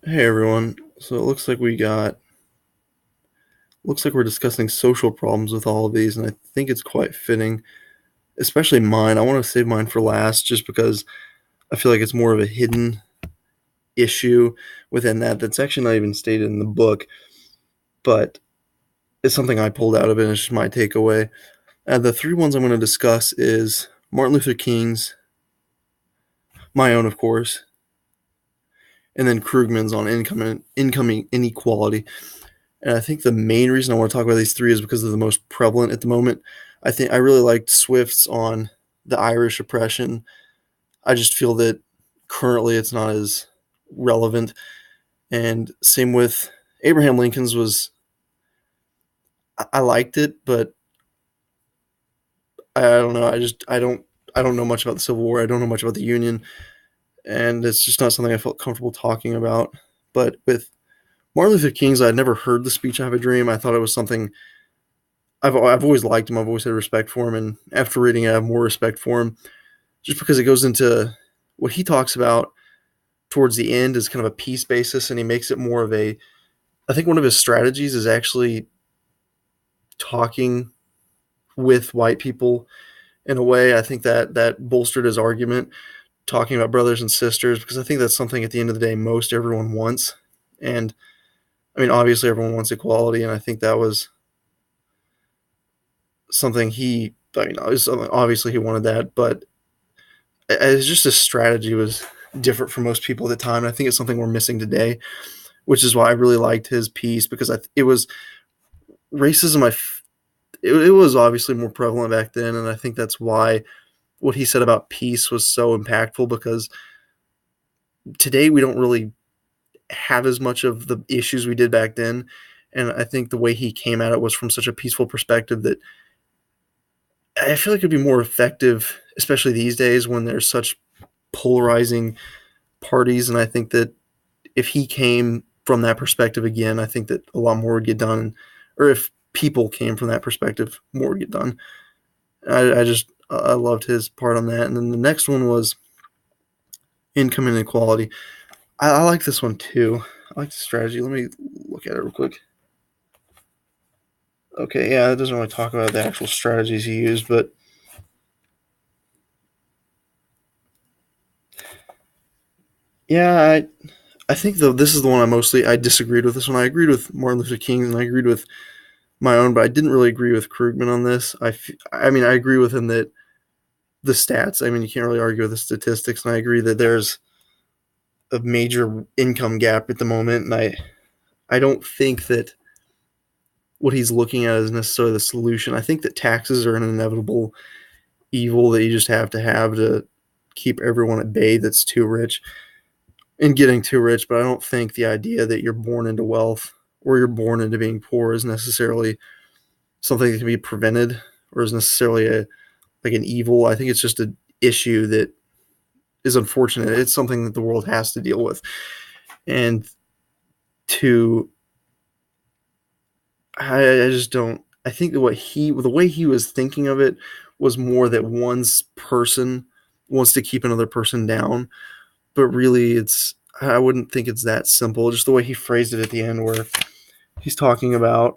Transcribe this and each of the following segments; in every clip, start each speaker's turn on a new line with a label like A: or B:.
A: Hey everyone. So it looks like we're discussing social problems with all of these, and I think it's quite fitting, especially mine. I want to save mine for last just because I feel like it's more of a hidden issue within that's actually not even stated in the book, but it's something I pulled out of it and it's just my takeaway. The three ones I'm going to discuss is Martin Luther King's, my own of course, and then Krugman's on incoming inequality. And I think the main reason I want to talk about these three is because they're the most prevalent at the moment. I think I really liked Swift's on the Irish oppression. I just feel that currently it's not as relevant. And same with Abraham Lincoln's was I liked it, but I don't know. I don't know much about the Civil War. I don't know much about the Union, and it's just not something I felt comfortable talking about. But with Martin Luther King's, I'd never heard the speech "I Have a Dream." I thought it was something I've always liked him. I've always had respect for him, and after reading it, I have more respect for him, just because it goes into what he talks about towards the end is kind of a peace basis, and he makes it more of a. I think one of his strategies is actually talking with white people in a way. I think that bolstered his argument, talking about brothers and sisters, because I think that's something at the end of the day most everyone wants, and I mean obviously everyone wants equality, and I think that was something he. I mean, obviously he wanted that, but it's just his strategy was different from most people at the time. And I think it's something we're missing today, which is why I really liked his piece because it was racism. It was obviously more prevalent back then, and I think that's why what he said about peace was so impactful because today we don't really have as much of the issues we did back then. And I think the way he came at it was from such a peaceful perspective that I feel like it'd be more effective, especially these days when there's such polarizing parties. And I think that if he came from that perspective again, I think that a lot more would get done. Or if people came from that perspective, more would get done. I loved his part on that. And then the next one was income inequality. I like this one too. I like the strategy. Let me look at it real quick. Okay, yeah, it doesn't really talk about the actual strategies he used, but yeah, I think though this is the one I disagreed with this one. I agreed with Martin Luther King and I agreed with my own, but I didn't really agree with Krugman on this. I mean, I agree with him that the stats. I mean, you can't really argue with the statistics, and I agree that there's a major income gap at the moment, and I don't think that what he's looking at is necessarily the solution. I think that taxes are an inevitable evil that you just have to keep everyone at bay that's too rich and getting too rich. But I don't think the idea that you're born into wealth or you're born into being poor is necessarily something that can be prevented or is necessarily a like an evil. I think it's just an issue that is unfortunate. It's something that the world has to deal with. And to I just don't I think that the way he was thinking of it was more that one's person wants to keep another person down, but really I wouldn't think it's that simple. Just the way he phrased it at the end where he's talking about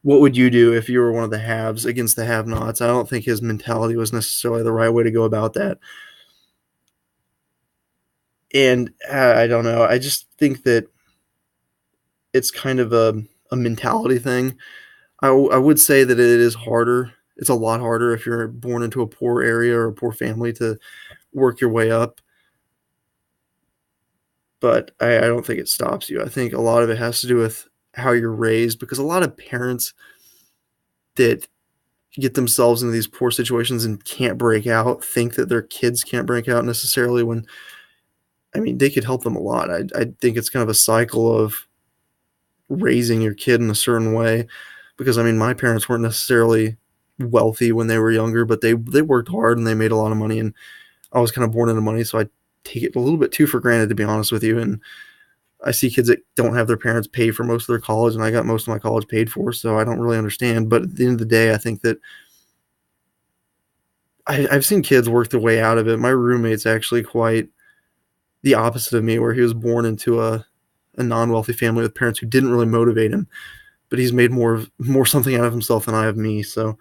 A: what would you do if you were one of the haves against the have-nots. I don't think his mentality was necessarily the right way to go about that. And I don't know. I just think that it's kind of a mentality thing. I would say that it is harder. It's a lot harder if you're born into a poor area or a poor family to work your way up. But I don't think it stops you. I think a lot of it has to do with how you're raised because a lot of parents that get themselves into these poor situations and can't break out think that their kids can't break out necessarily when I mean they could help them a lot. I think it's kind of a cycle of raising your kid in a certain way because I mean my parents weren't necessarily wealthy when they were younger, but they worked hard and they made a lot of money and I was kind of born into money, so I take it a little bit too for granted to be honest with you. And I see kids that don't have their parents pay for most of their college, and I got most of my college paid for, so I don't really understand. But at the end of the day, I think that I've seen kids work their way out of it. My roommate's actually quite the opposite of me, where he was born into a non-wealthy family with parents who didn't really motivate him, but he's made more something out of himself than I have me. So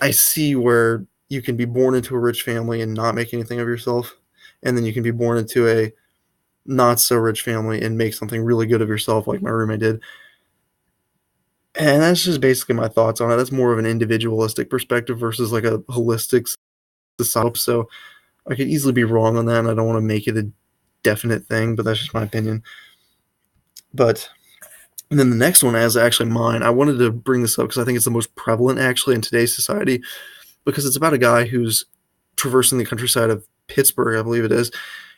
A: I see where you can be born into a rich family and not make anything of yourself, and then you can be born into a not so rich family and make something really good of yourself, like my roommate did. And that's just basically my thoughts on it. That's more of an individualistic perspective versus like a holistic society. So I could easily be wrong on that, and I don't want to make it a definite thing, but that's just my opinion. But and then the next one is actually mine. I wanted to bring this up because I think it's the most prevalent actually in today's society, because it's about a guy who's traversing the countryside of Pittsburgh, I believe it is,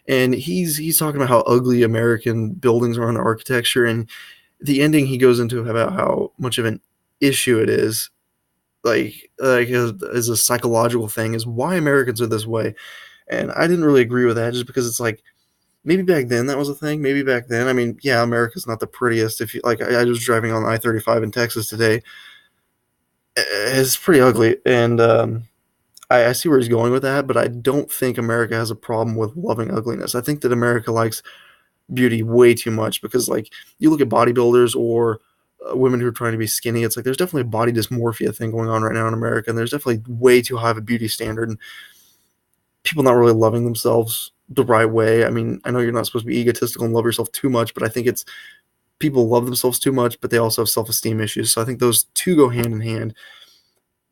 A: and he's talking about how ugly American buildings are on the architecture, and the ending he goes into about how much of an issue it is, like as a psychological thing, is why Americans are this way. And I didn't really agree with that, just because it's like maybe back then that was a thing. Maybe back then, I mean, yeah, America's not the prettiest. If you like, I was driving on I-35 in Texas today. It's pretty ugly, and I see where he's going with that, but I don't think America has a problem with loving ugliness. I think that America likes beauty way too much, because like you look at bodybuilders or women who are trying to be skinny, it's like there's definitely a body dysmorphia thing going on right now in America, and there's definitely way too high of a beauty standard, and people not really loving themselves the right way. I mean, I know you're not supposed to be egotistical and love yourself too much, but I think it's people love themselves too much, but they also have self-esteem issues. So I think those two go hand in hand.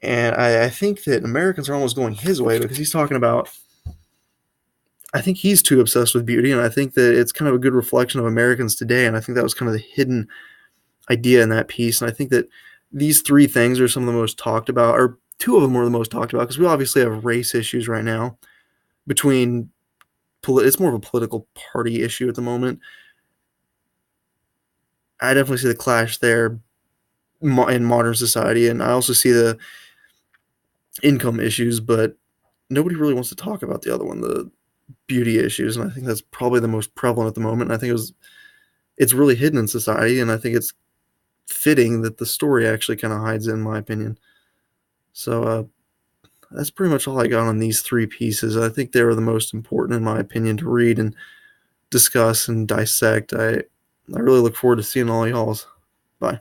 A: And I think that Americans are almost going his way, because he's talking about, I think he's too obsessed with beauty, and I think that it's kind of a good reflection of Americans today. And I think that was kind of the hidden idea in that piece. And I think that these three things are some of the most talked about, or two of them are the most talked about, because we obviously have race issues right now between, it's more of a political party issue at the moment. I definitely see the clash there in modern society, and I also see the income issues, but nobody really wants to talk about the other one, the beauty issues, and I think that's probably the most prevalent at the moment. And I think it's really hidden in society, and I think it's fitting that the story actually kind of hides it, in my opinion. So that's pretty much all I got on these three pieces. I think they were the most important, in my opinion, to read and discuss and dissect. I really look forward to seeing all y'all's. Bye.